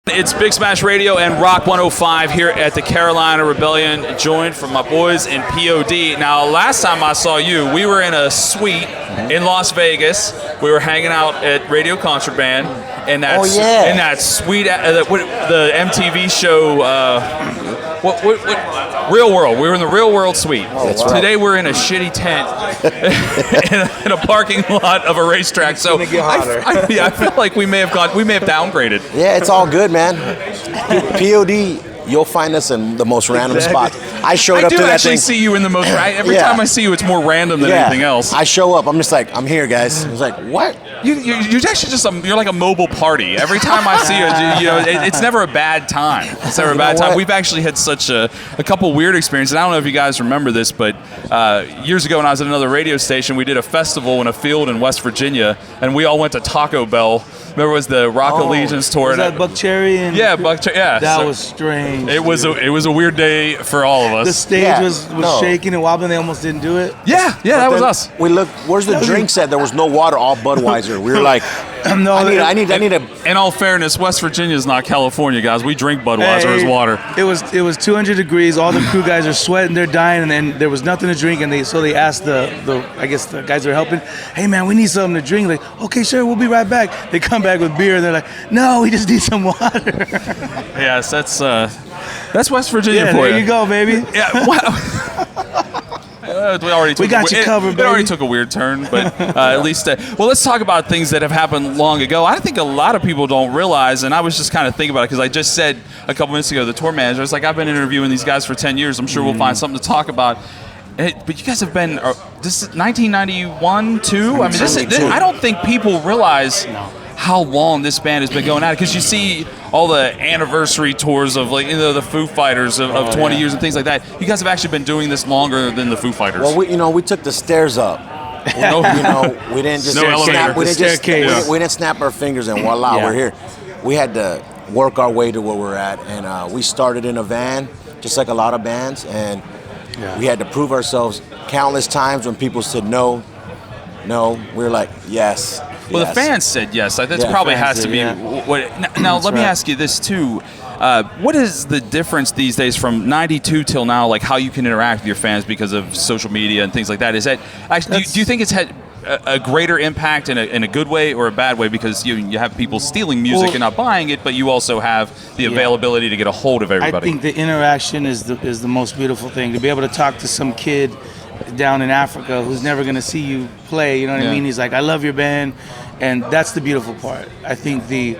It's Big Smash Radio and Rock 105 here at the Carolina Rebellion, joined from my boys in P.O.D. Now, last time I saw you, we were in a suite in Las Vegas. We were hanging out at Radio Concert Band in that, in that suite, the MTV show, Real World. We were in the Real World suite. Today we're in a shitty tent in a parking lot of a racetrack. So I feel like we may have downgraded. Yeah, it's all good, man. P.O.D. You'll find us in the most random spots. I showed up to that thing. I do actually see you in the most. Every time I see you, it's more random than anything else. I show up. I'm just like, I'm here, guys. It's like, what? You're actually just you're like a mobile party. Every time I see you, it's never a bad time. It's never a bad time. We've actually had such a couple weird experiences. I don't know if you guys remember this, but years ago when I was at another radio station, we did a festival in a field in West Virginia, and we all went to Taco Bell. Remember, it was the Rock Allegiance tour. Was that Buck Cherry? Yeah, Buck Cherry. Yeah, that was strange. It was a weird day for all of us. The stage was shaking and wobbling. They almost didn't do it. Yeah, that was us. We looked. Where's the drinks at? There was no water. All Budweiser. We were like, no, I need a. In all fairness, West Virginia is not California, guys. We drink Budweiser as water. It was 200 degrees. All the crew guys are sweating. They're dying, and then there was nothing to drink. And they asked the I guess the guys that are helping, hey man, we need something to drink. Like, okay, sure, we'll be right back. They come back with beer, and they're like, no, we just need some water. Yes, that's West Virginia for you. There you go, baby. Yeah, wow. We got you covered, baby. It already took a weird turn, but at least... well, let's talk about things that have happened long ago. I think a lot of people don't realize, and I was just kind of thinking about it, because I just said a couple minutes ago, the tour manager, it's like, I've been interviewing these guys for 10 years. I'm sure we'll find something to talk about. But you guys have been... this is 1991, too? I mean, I don't think people realize... how long this band has been going at it, because you see all the anniversary tours of the Foo Fighters of 20 years and things like that. You guys have actually been doing this longer than the Foo Fighters. Well, we took the stairs up. We didn't just we didn't snap our fingers and voila, we're here. We had to work our way to where we're at, and we started in a van, just like a lot of bands, and we had to prove ourselves countless times when people said no. We were like, yes. Well, the fans said yes. That probably has to be. Now, let me ask you this too. What is the difference these days from '92 till now? Like how you can interact with your fans because of social media and things like that. Is that actually? Do you think it's had a greater impact in a good way or a bad way? Because you have people stealing music and not buying it, but you also have the availability to get a hold of everybody. I think the interaction is the most beautiful thing. To be able to talk to some kid down in Africa who's never going to see you play, you know what I mean? He's like, I love your band, and that's the beautiful part. I think the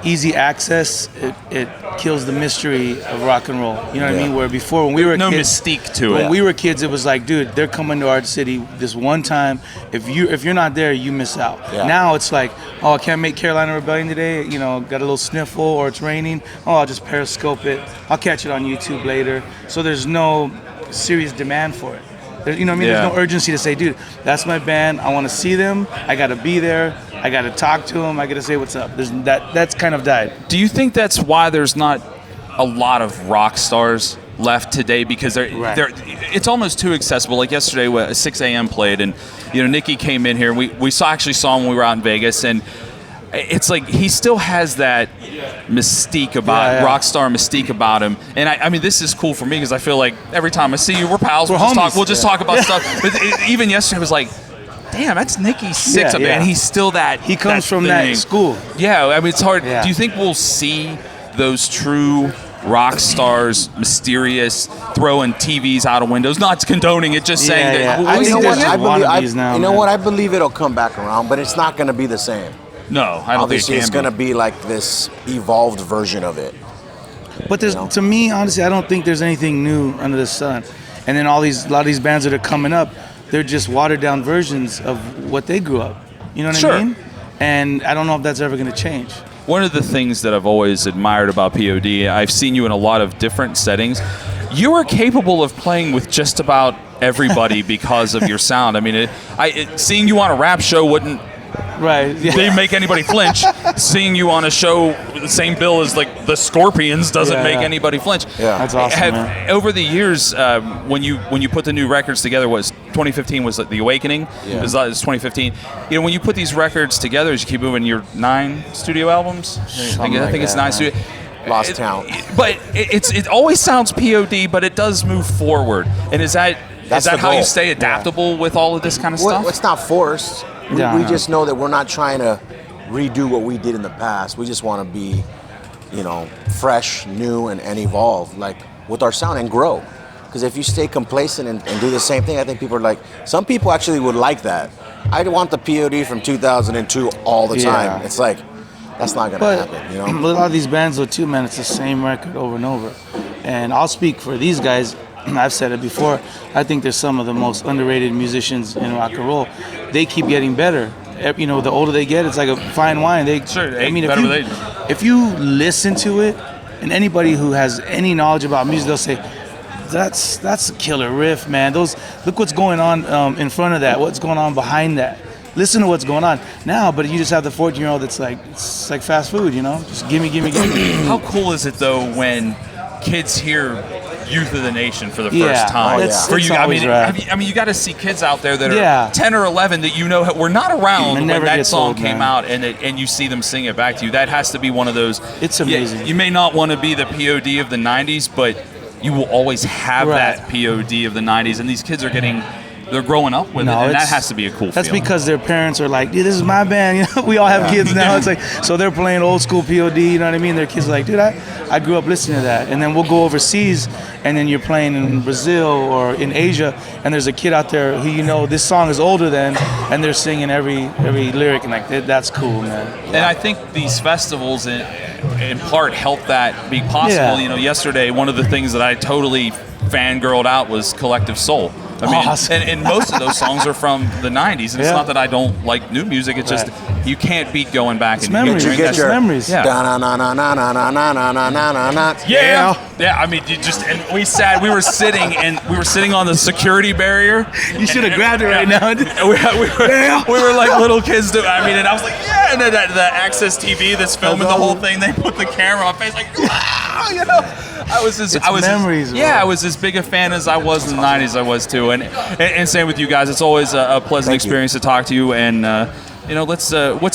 easy access, it kills the mystery of rock and roll. You know what I mean? Where before, when we were kids, mystique to it. When we were kids, it was like, dude, they're coming to our city this one time. If you're not there, you miss out. Now it's like, oh, I can't make Carolina Rebellion today. Got a little sniffle, or it's raining. Oh, I'll just Periscope it. I'll catch it on YouTube later. So there's no serious demand for it. There's no urgency to say, dude, that's my band. I want to see them. I got to be there. I got to talk to them. I got to say what's up. That's kind of died. Do you think that's why there's not a lot of rock stars left today? Because it's almost too accessible. Like yesterday, 6 a.m. played, and Nicky came in here. And we saw him when we were out in Vegas, and it's like he still has that mystique about rock star mystique about him, and I mean this is cool for me because I feel like every time I see you, we're pals. We'll just talk about stuff. But even yesterday, I was like, damn, that's Nicky Six, and he's still that. He comes from that school. Yeah, I mean it's hard. Do you think we'll see those true rock stars, mysterious, throwing TVs out of windows, not condoning it, just saying that? I believe it'll come back around, but it's not going to be the same. No, I don't Obviously, think it's going to be like this evolved version of it. But to me, honestly, I don't think there's anything new under the sun. And then a lot of these bands that are coming up, they're just watered down versions of what they grew up. You know what I mean? And I don't know if that's ever going to change. One of the things that I've always admired about P.O.D., I've seen you in a lot of different settings. You are capable of playing with just about everybody because of your sound. I mean, seeing you on a rap show wouldn't didn't make anybody flinch. Seeing you on a show the same bill as like the Scorpions doesn't make anybody flinch. That's awesome. Over the years, when you put the new records together, 2015 was the Awakening. It was 2015. You know, when you put these records together, as you keep moving, your 9 studio albums. I think it's 9 studio. Lost count. But it always sounds P.O.D., but it does move forward. And is that how you stay adaptable with all of this kind of stuff? It's not forced. We just know that we're not trying to redo what we did in the past. We just want to be, you know, fresh, new, and evolve, like with our sound, and grow. Because if you stay complacent and do the same thing, I think people are like, some people actually would like that. I want the P.O.D. from 2002 all the time. It's like, that's not going to happen, you know? A lot of these bands, though, too, man, it's the same record over and over. And I'll speak for these guys. I've said it before. I think they're some of the most underrated musicians in rock and roll. They keep getting better. You know, the older they get, it's like a fine wine. If you listen to it, and anybody who has any knowledge about music, they'll say, that's a killer riff, man. Look what's going on in front of that. What's going on behind that. Listen to what's going on now. But you just have the 14-year-old that's like, it's like fast food, you know? Just gimme. How cool is it though when kids hear Youth of the Nation for the first time? For you, I mean, you got to see kids out there that are 10 or 11 that you know were not around when that song came out, and you see them sing it back to you. That has to be one of those. It's amazing. Yeah, you may not want to be the P.O.D. of the 90s, but you will always have that P.O.D. of the 90s, and these kids are they're growing up with it, and that has to be a cool That's feeling. Because their parents are like, dude, this is my band. You know, we all have kids now. It's like, so they're playing old school P.O.D., you know what I mean? Their kids are like, dude, I grew up listening to that. And then we'll go overseas, and then you're playing in Brazil or in Asia, and there's a kid out there who, you know, this song is older than, and they're singing every lyric, and like, that's cool, man. And I think these festivals in part help that be possible. You know, yesterday, one of the things that I totally fangirled out was Collective Soul. I mean, awesome. and most of those songs are from the 90s. And it's not that I don't like new music. It's just you can't beat going back it's and memories. hearing It's memories. Yeah. I mean, and we were sitting on the security barrier. You should have grabbed it right now. We were like little kids. I mean, and I was like, yeah. And then the Access TV that's filming the whole thing, they put the camera on face, like, wow, you know. I was as big a fan as I was in the 90s. I was too, and same with you guys. It's always a pleasant experience to talk to you. And you know, what's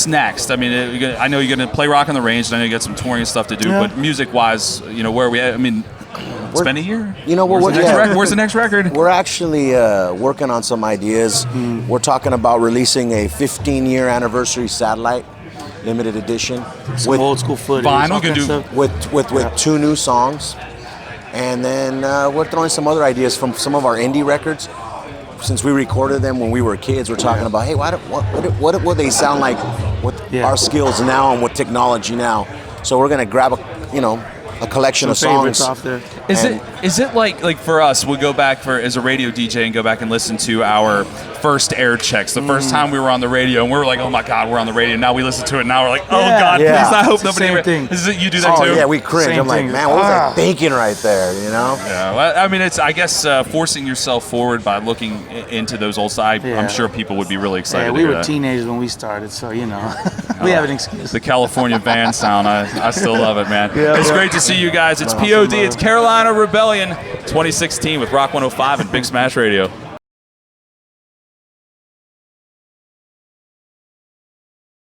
next? I mean, I know you're gonna play Rock on the Range, and I know you got some touring and stuff to do. But music-wise, you know, where are we at? I mean, it's been a year. You know, where's the next record? We're actually working on some ideas. We're talking about releasing a 15-year anniversary satellite. Limited edition with old school footage, vinyl, with 2 new songs, and then we're throwing some other ideas from some of our indie records. Since we recorded them when we were kids, we're talking about, hey, what would they sound like with our skills now and with technology now? So we're gonna grab a collection of songs off there. Is it like for us, we'll go back as a radio DJ and go back and listen to our first air checks. The first time we were on the radio, and we were like, oh my God, we're on the radio. Now we listen to it, and now we're like, oh God, please, I hope nobody. You do that too? Yeah, we cringe. I'm like, man, what was I thinking right there, you know? Yeah, well, I mean, it's, I guess, forcing yourself forward by looking into those old sides. I'm sure people would be really excited to hear we were that. Teenagers when we started, so, you know, we have an excuse. The California van sound, I still love it, man. It's great to see you guys. It's P.O.D. It's Carolina Rebellion 2016 with Rock 105 and Big Smash Radio.